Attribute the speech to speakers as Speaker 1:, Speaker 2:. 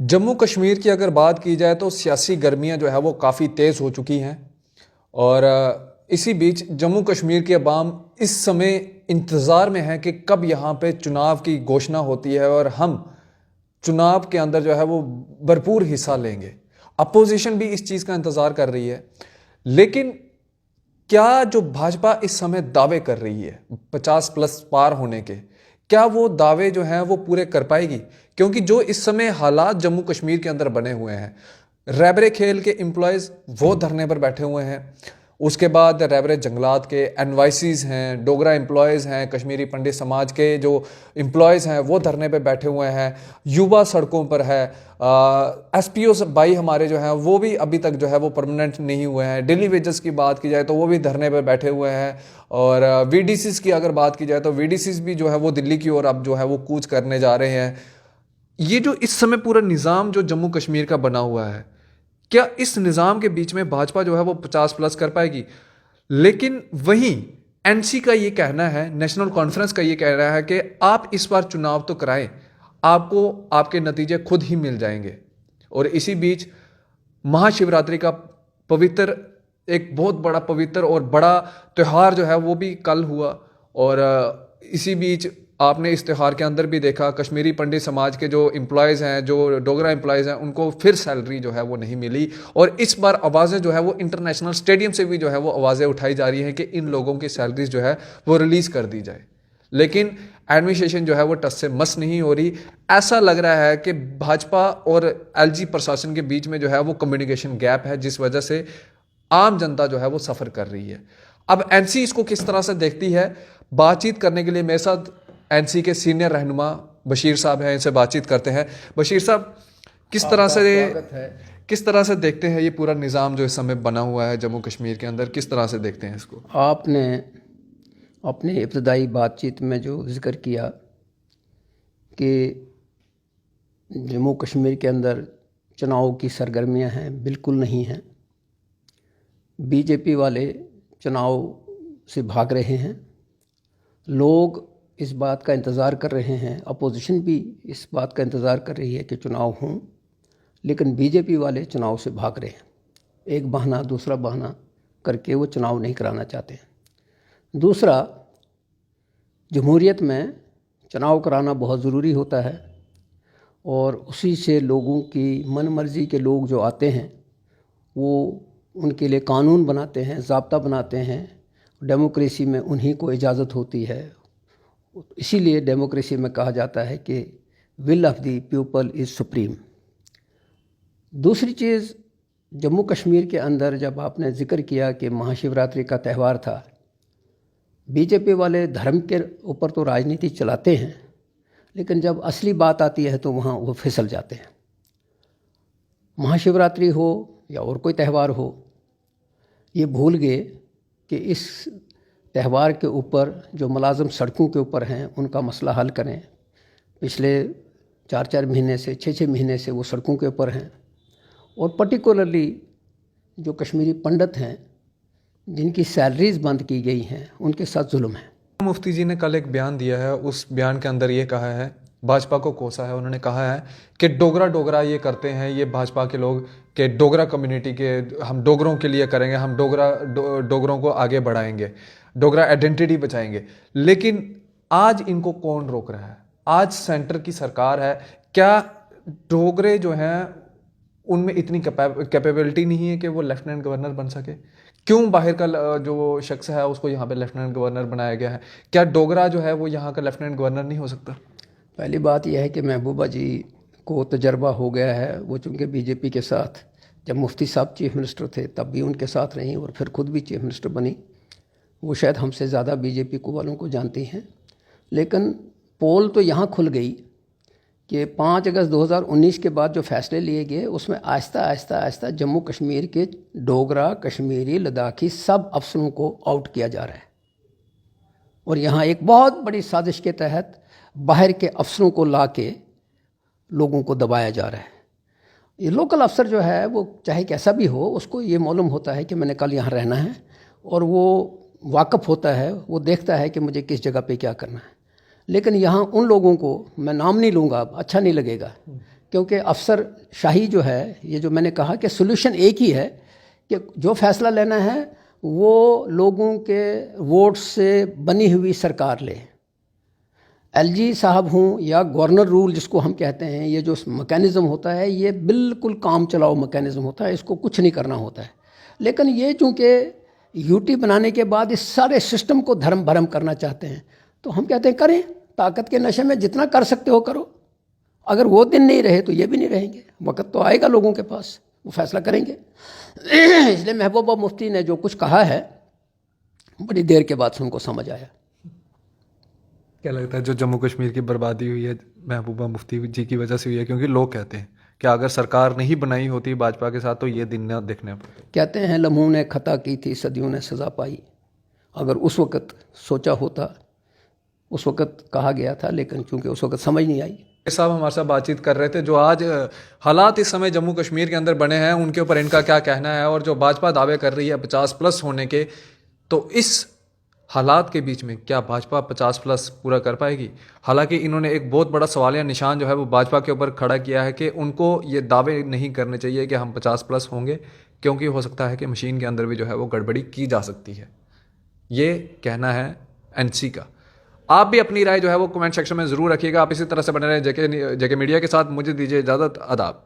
Speaker 1: जम्मू कश्मीर की अगर बात की जाए तो सियासी गर्मियां जो है वो काफ़ी तेज़ हो चुकी हैं। और इसी बीच जम्मू कश्मीर की अवाम इस समय इंतज़ार में है कि कब यहाँ पे चुनाव की घोषणा होती है और हम चुनाव के अंदर जो है वो भरपूर हिस्सा लेंगे। अपोजिशन भी इस चीज़ का इंतज़ार कर रही है। लेकिन क्या जो भाजपा इस समय दावे कर रही है 50+ पार होने के, क्या वो दावे जो हैं वो पूरे कर पाएगी? क्योंकि जो इस समय हालात जम्मू कश्मीर के अंदर बने हुए हैं, रैबरे खेल के एम्प्लॉयज़ वो धरने पर बैठे हुए हैं। उसके बाद रैबरे जंगलात के एनवाइसीज हैं, डोगरा एम्प्लॉयज़ हैं, कश्मीरी पंडित समाज के जो एम्प्लॉयज़ हैं वो धरने पे बैठे हुए हैं। युवा सड़कों पर है। एसपीओ भाई हमारे जो हैं वो भी अभी तक जो है वो परमानेंट नहीं हुए हैं। डेली वेजेस की बात की जाए तो वो भी धरने पर बैठे हुए हैं। और वीडीसीज की अगर बात की जाए तो वीडीसीज भी जो है वो दिल्ली की ओर अब जो है वो कूच करने जा रहे हैं। ये जो इस समय पूरा निज़ाम जो जम्मू कश्मीर का बना हुआ है, क्या इस निज़ाम के बीच में भाजपा जो है वो 50+ कर पाएगी? लेकिन वहीं एनसी का ये कहना है, नेशनल कॉन्फ्रेंस का ये कहना है कि आप इस बार चुनाव तो कराएं, आपको आपके नतीजे खुद ही मिल जाएंगे। और इसी बीच महाशिवरात्रि का पवित्र, एक बहुत बड़ा पवित्र और बड़ा त्यौहार जो है वो भी कल हुआ। और इसी बीच आपने इस त्यौहार के अंदर भी देखा कश्मीरी पंडित समाज के जो एम्प्लॉयज़ हैं, जो डोगरा एम्प्लॉयज़ हैं, उनको फिर सैलरी जो है वो नहीं मिली। और इस बार आवाज़ें जो है वो इंटरनेशनल स्टेडियम से भी जो है वो आवाज़ें उठाई जा रही हैं कि इन लोगों की सैलरीज जो है वो रिलीज़ कर दी जाए। लेकिन एडमिनिस्ट्रेशन जो है वो टस से मस नहीं हो रही। ऐसा लग रहा है कि भाजपा और एलजी प्रशासन के बीच में जो है वो कम्युनिकेशन गैप है, जिस वजह से आम जनता जो है वो सफ़र कर रही है। अब एनसी इसको किस तरह से देखती है, बातचीत करने के लिए मेरे साथ एनसी के सीनियर रहनुमा बशीर साहब हैं, इनसे बातचीत करते हैं। बशीर साहब, किस तरह से देखते हैं ये पूरा निज़ाम जो इस समय बना हुआ है जम्मू कश्मीर के अंदर, किस तरह से देखते हैं इसको?
Speaker 2: आपने अपने इब्तदाई बातचीत में जो जिक्र किया कि जम्मू कश्मीर के अंदर चुनाव की सरगर्मियां हैं, बिल्कुल नहीं हैं। बीजेपी वाले चुनाव से भाग रहे हैं। लोग इस बात का इंतज़ार कर रहे हैं, अपोजिशन भी इस बात का इंतज़ार कर रही है कि चुनाव हों, लेकिन बीजेपी वाले चुनाव से भाग रहे हैं। एक बहाना दूसरा बहाना करके वो चुनाव नहीं कराना चाहते हैं। दूसरा, जमहूरियत में चुनाव कराना बहुत ज़रूरी होता है और उसी से लोगों की मन मर्ज़ी के लोग जो आते हैं वो उनके लिए कानून बनाते हैं, ज़ाब्ता बनाते हैं। डेमोक्रेसी में उन्हीं को इजाज़त होती है। इसीलिए डेमोक्रेसी में कहा जाता है कि will of the people is supreme. दूसरी चीज़, जम्मू कश्मीर के अंदर जब आपने ज़िक्र किया कि महाशिवरात्रि का त्यौहार था, बीजेपी वाले धर्म के ऊपर तो राजनीति चलाते हैं, लेकिन जब असली बात आती है तो वहाँ वो फिसल जाते हैं। महाशिवरात्रि हो या और कोई त्यौहार हो, ये भूल गए कि इस त्यौहार के ऊपर जो मुलाजिम सड़कों के ऊपर हैं उनका मसला हल करें। पिछले 4-4 महीने से 6-6 महीने से वो सड़कों के ऊपर हैं। और पर्टिकुलरली जो कश्मीरी पंडित हैं जिनकी सैलरीज बंद की गई हैं, उनके साथ जुल्म है।
Speaker 1: मुफ्ती जी ने कल एक बयान दिया है, उस बयान के अंदर ये कहा है, भाजपा को कोसा है। उन्होंने कहा है कि डोगरा ये करते हैं, ये भाजपा के लोग, कि डोगरा कम्युनिटी के, हम डोगरों के लिए करेंगे, हम डोगरों को आगे बढ़ाएंगे, डोगरा आइडेंटिटी बचाएंगे। लेकिन आज इनको कौन रोक रहा है? आज सेंटर की सरकार है। क्या डोगरे जो हैं उनमें इतनी कैपेबिलिटी नहीं है कि वो लेफ्टिनेंट गवर्नर बन सके? क्यों बाहर का जो शख्स है उसको यहाँ पे लेफ्टिनेंट गवर्नर बनाया गया है? क्या डोगरा जो है वो यहाँ का लेफ्टिनेंट गवर्नर नहीं हो सकता?
Speaker 2: पहली बात यह है कि महबूबा जी को तजर्बा हो गया है। वो चूँकि बीजेपी के साथ, जब मुफ्ती साहब चीफ मिनिस्टर थे तब भी उनके साथ रहीं और फिर खुद भी चीफ मिनिस्टर बनी। वो शायद हमसे ज़्यादा बीजेपी को वालों को जानती हैं। लेकिन पोल तो यहाँ खुल गई कि 5 अगस्त 2019 के बाद जो फैसले लिए गए उसमें आहिस्ता आहिस्ता जम्मू कश्मीर के डोगरा, कश्मीरी, लद्दाखी सब अफसरों को आउट किया जा रहा है। और यहाँ एक बहुत बड़ी साजिश के तहत बाहर के अफसरों को ला के लोगों को दबाया जा रहा है। ये लोकल अफसर जो है वो चाहे कैसा भी हो, उसको ये मालूम होता है कि मैंने कल यहाँ रहना है और वो वाकफ़ होता है, वो देखता है कि मुझे किस जगह पे क्या करना है। लेकिन यहाँ उन लोगों को, मैं नाम नहीं लूँगा, अच्छा नहीं लगेगा, क्योंकि अफसर शाही जो है, ये जो मैंने कहा कि सोल्यूशन एक ही है कि जो फैसला लेना है वो लोगों के वोट से बनी हुई सरकार ले। एलजी साहब हों या गवर्नर रूल जिसको हम कहते हैं, ये जो मैकेनिज़्म होता है ये बिल्कुल काम चलाओ मैकेनिज़्म होता है, इसको कुछ नहीं करना होता है। लेकिन ये चूँकि यूटी बनाने के बाद इस सारे सिस्टम को धर्म भरम करना चाहते हैं, तो हम कहते हैं करें, ताकत के नशे में जितना कर सकते हो करो। अगर वो दिन नहीं रहे तो ये भी नहीं रहेंगे, वक्त तो आएगा लोगों के पास, वो फैसला करेंगे। इसलिए महबूबा मुफ्ती ने जो कुछ कहा है बड़ी देर के बाद से उनको समझ आया।
Speaker 1: क्या लगता है जो जम्मू कश्मीर की बर्बादी हुई है महबूबा मुफ्ती जी की वजह से हुई है? क्योंकि लोग कहते हैं कि अगर सरकार नहीं बनाई होती भाजपा के साथ तो ये दिन न देखने पड़ते।
Speaker 2: कहते हैं लम्हों ने खता की थी, सदियों ने सज़ा पाई। अगर उस वक़्त सोचा होता, उस वक़्त कहा गया था, लेकिन चूँकि उस वक़्त समझ नहीं आई।
Speaker 1: साहब हमारे साथ बातचीत कर रहे थे, जो आज हालात इस समय जम्मू कश्मीर के अंदर बने हैं उनके ऊपर इनका क्या कहना है, और जो भाजपा दावे कर रही है 50+ होने के, तो इस हालात के बीच में क्या भाजपा 50+ पूरा कर पाएगी? हालांकि इन्होंने एक बहुत बड़ा सवालिया निशान जो है वो भाजपा के ऊपर खड़ा किया है कि उनको ये दावे नहीं करने चाहिए कि हम 50+ होंगे, क्योंकि हो सकता है कि मशीन के अंदर भी जो है वो गड़बड़ी की जा सकती है। ये कहना है एनसी का। आप भी अपनी राय जो है वो कमेंट सेक्शन में ज़रूर रखिएगा। आप इसी तरह से बने रहें जेके मीडिया के साथ। मुझे दीजिए इजाज़त। आदाब।